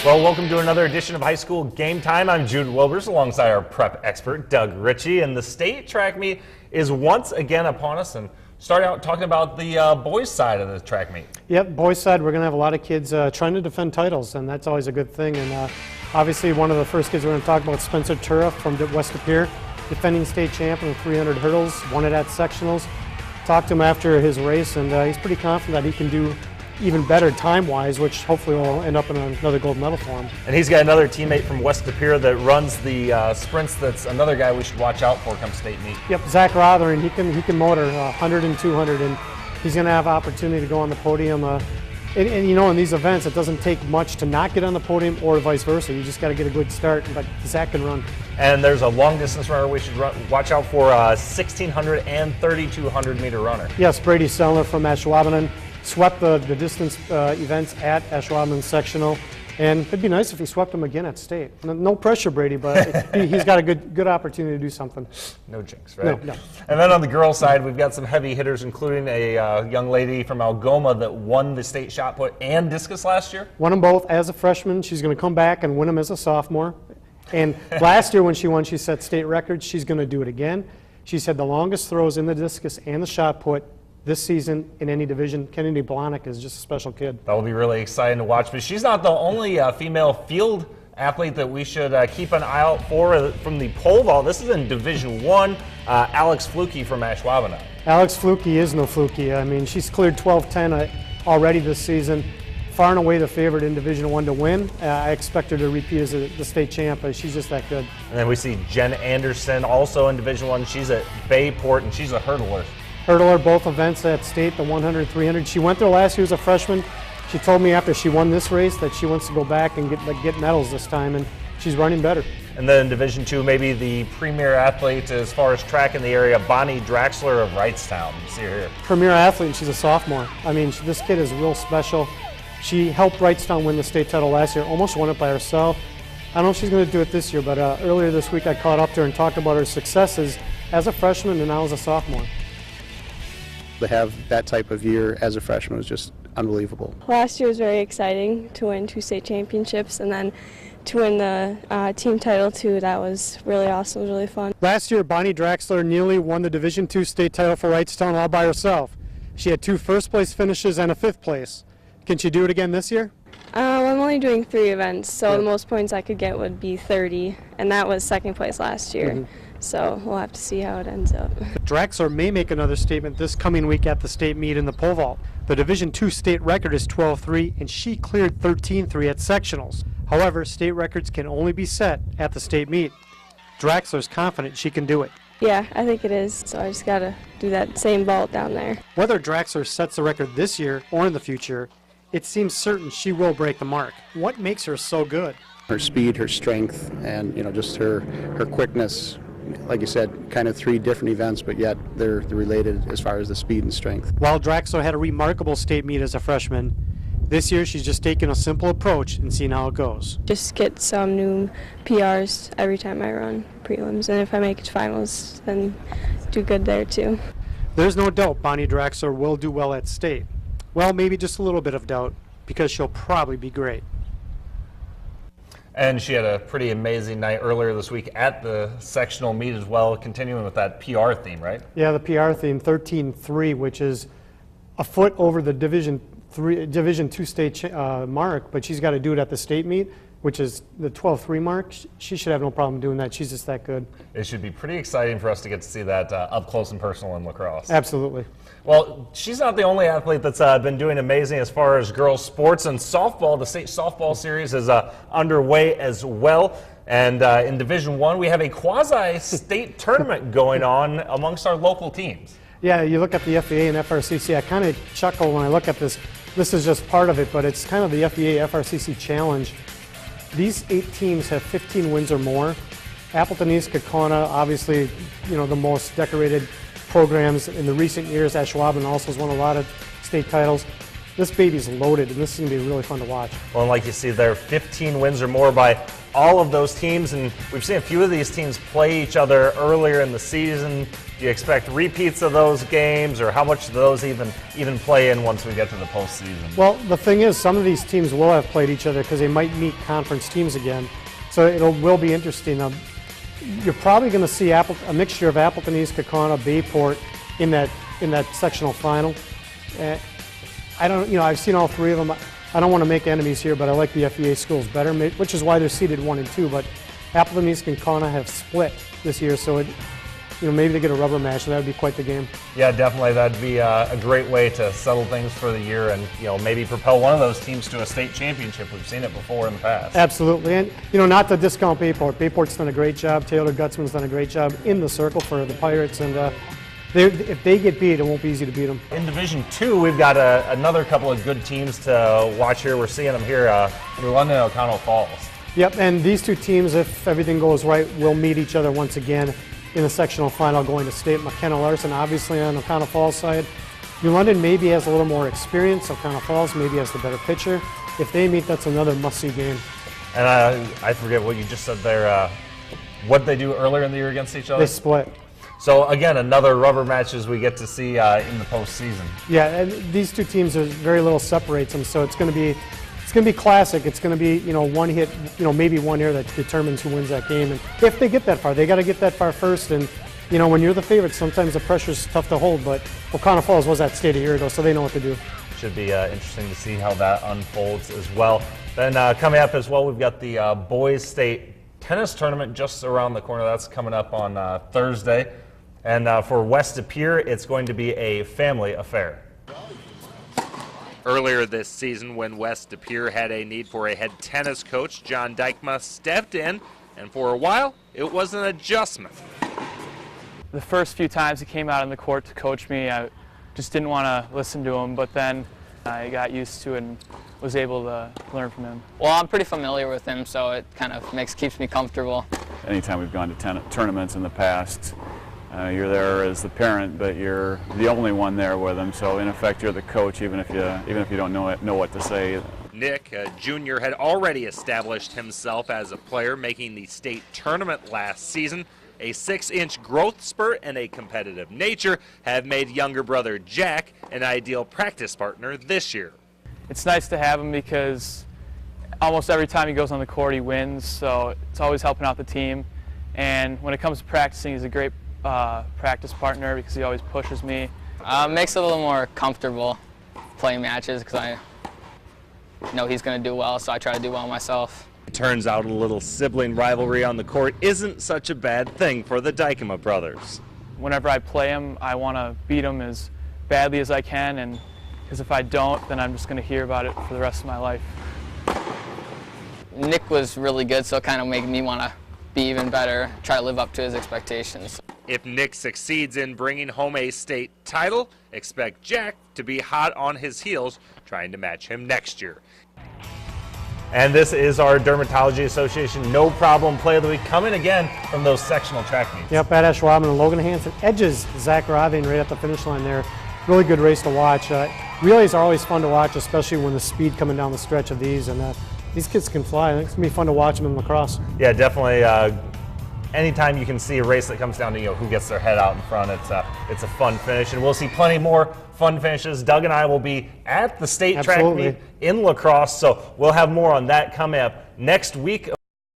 Well, welcome to another edition of High School Game Time. I'm Jude Wilbers alongside our prep expert, Doug Ritchay, and the state track meet is once again upon us. And starting out talking about the boys' side of the track meet. Yep, boys' side, we're going to have a lot of kids trying to defend titles, and that's always a good thing. And obviously, one of the first kids we're going to talk about, Spencer Tura from West De Pere, defending state champion with 300 hurdles, won it at sectionals. Talked to him after his race, and he's pretty confident that he can do even better time-wise, which hopefully will end up in another gold medal for him. And he's got another teammate from West De Pere that runs the sprints. That's another guy we should watch out for come state meet. Yep, Zach Rothering, he can motor 100 and 200, and he's going to have opportunity to go on the podium. And you know, in these events, it doesn't take much to not get on the podium or vice versa. You just got to get a good start, but Zach can run. And there's a long-distance runner we should watch out for, 1,600 and 3,200 meter runner. Yes, Brady Sellner from Ashwaubenon. Swept the distance events at Ashwaubenon sectional, and it'd be nice if he swept them again at state. No pressure, Brady, but he's got a good opportunity to do something. No jinx, right? No. And then on the girls' side, we've got some heavy hitters, including a young lady from Algoma that won the state shot put and discus last year. Won them both as a freshman. She's going to come back and win them as a sophomore. And last year when she won, she set state records. She's going to do it again. She's had the longest throws in the discus and the shot put this season in any division. Kennedy Blahnik is just a special kid. That will be really exciting to watch. But she's not the only female field athlete that we should keep an eye out for from the pole vault. This is in Division I. Alex Fluke from Ashwaubenon. Alex Fluke is no fluky. I mean, she's cleared 12-10 already this season. Far and away the favorite in Division I to win. I expect her to repeat as the state champ, but she's just that good. And then we see Jen Anderson also in Division I. She's at Bayport, and she's a hurdler. Hurdler, both events at state, the 100, 300. She went there last year as a freshman. She told me after she won this race that she wants to go back and get medals this time, and she's running better. And then in Division II, maybe the premier athlete as far as track in the area, Bonnie Draxler of Wrightstown. You see her here. Premier athlete, and she's a sophomore. I mean, this kid is real special. She helped Wrightstown win the state title last year, almost won it by herself. I don't know if she's going to do it this year, but earlier this week I caught up to her and talked about her successes as a freshman and now as a sophomore. To have that type of year as a freshman was just unbelievable. Last year was very exciting to win 2 state championships, and then to win the team title too. That was really awesome. It was really fun. Last year, Bonnie Draxler nearly won the Division II state title for Wrightstown all by herself. She had 2 first-place finishes and a 5th place. Can she do it again this year? I'm only doing 3 events, so the most points I could get would be 30, and that was 2nd place last year. So we'll have to see how it ends up. Draxler may make another statement this coming week at the state meet in the pole vault. The Division II state record is 12-3, and she cleared 13-3 at sectionals. However, state records can only be set at the state meet. Draxler's confident she can do it. Yeah, I think it is, so I just got to do that same vault down there. Whether Draxler sets the record this year or in the future, it seems certain she will break the mark. What makes her so good? Her speed, her strength, and just her quickness. Like you said, kind of 3 different events, but yet they're related as far as the speed and strength. While Draxler had a remarkable state meet as a freshman, this year she's just taking a simple approach and seeing how it goes. Just get some new PRs every time I run prelims, and if I make it to finals, then do good there too. There's no doubt Bonnie Draxler will do well at state. Well, maybe just a little bit of doubt, because she'll probably be great. And she had a pretty amazing night earlier this week at the sectional meet as well, continuing with that PR theme, right? Yeah, the PR theme, 13-3, which is a foot over the Division II state mark, but she's got to do it at the state meet, which is the 12-3 mark. She should have no problem doing that. She's just that good. It should be pretty exciting for us to get to see that up close and personal in lacrosse. Absolutely. Well, she's not the only athlete that's been doing amazing as far as girls sports and softball. The state softball series is underway as well. And in Division I, we have a quasi-state tournament going on amongst our local teams. Yeah, you look at the FEA and FRCC, I kind of chuckle when I look at this. This is just part of it, but it's kind of the FEA FRCC challenge. These 8 teams have 15 wins or more. Appleton East, Kaukauna, obviously, the most decorated programs in the recent years. Ashwaubenon also has won a lot of state titles. this baby's loaded, and this is going to be really fun to watch. Well, and like you see there, 15 wins or more by all of those teams, and we've seen a few of these teams play each other earlier in the season. Do you expect repeats of those games, or how much do those even play in once we get to the postseason? Well, the thing is, some of these teams will have played each other because they might meet conference teams again, so will be interesting. You're probably going to see a mixture of Appleton East, Kaukauna, Bayport in that sectional final. I've seen all three of them. I don't want to make enemies here, but I like the FEA schools better, which is why they're seeded 1 and 2. But Appleton East and Kaukauna have split this year, so maybe they get a rubber match, and that would be quite the game. Yeah, definitely. That'd be a great way to settle things for the year, and maybe propel one of those teams to a state championship. We've seen it before in the past. Absolutely, and not to discount Bayport. Bayport's done a great job. Taylor Gutzman's done a great job in the circle for the Pirates, and if they get beat, it won't be easy to beat them. In Division 2, we've got another couple of good teams to watch here. We're seeing them here, New London and O'Connell Falls. Yep, and these two teams, if everything goes right, will meet each other once again in the sectional final going to state. McKenna Larson, obviously, on the O'Connell Falls side. New London maybe has a little more experience. O'Connell Falls maybe has the better pitcher. If they meet, that's another must-see game. And I forget what you just said there. What did they do earlier in the year against each other? They split. So, again, another rubber matches we get to see in the postseason. Yeah, and these two teams, there's very little separates them, so it's going to be classic. It's going to be, one hit, maybe one error that determines who wins that game. And if they get that far, they got to get that far first. And, when you're the favorite, sometimes the pressure's tough to hold. But O'Connell Falls was at state a year ago, so they know what to do. Should be interesting to see how that unfolds as well. Then coming up as well, we've got the boys state tennis tournament just around the corner. That's coming up on Thursday. And for West De Pere, it's going to be a family affair. Earlier this season, when West De Pere had a need for a head tennis coach, John Dykema stepped in, and for a while, it was an adjustment. The first few times he came out on the court to coach me, I just didn't want to listen to him, but then I got used to it and was able to learn from him. Well, I'm pretty familiar with him, so it kind of keeps me comfortable. Anytime we've gone to tournaments in the past, you're there as the parent, but you're the only one there with them. So in effect, you're the coach, even if you don't know what to say. Nick, a junior, had already established himself as a player, making the state tournament last season. A 6-inch growth spurt and a competitive nature have made younger brother Jack an ideal practice partner this year. It's nice to have him because almost every time he goes on the court, he wins. So it's always helping out the team. And when it comes to practicing, he's a great practice partner because he always pushes me. Makes it a little more comfortable playing matches because I know he's going to do well, so I try to do well myself. It turns out a little sibling rivalry on the court isn't such a bad thing for the Dykema brothers. Whenever I play him, I want to beat him as badly as I can, and because if I don't, then I'm just going to hear about it for the rest of my life. Nick was really good, so it kind of made me want to be even better, try to live up to his expectations. If Nick succeeds in bringing home a state title, expect Jack to be hot on his heels trying to match him next year. And this is our Dermatology Association No Problem Play of the Week, coming again from those sectional track meets. Yep, Pat Ashwaubenon and Logan Hansen edges Zach Ravine right at the finish line there. Really good race to watch. Relays are always fun to watch, especially when the speed coming down the stretch of these. And these kids can fly. I think it's going to be fun to watch them in lacrosse. Yeah, definitely. Anytime you can see a race that comes down to who gets their head out in front, it's a fun finish, and we'll see plenty more fun finishes. Doug and I will be at the state track meet in lacrosse, so we'll have more on that coming up next week.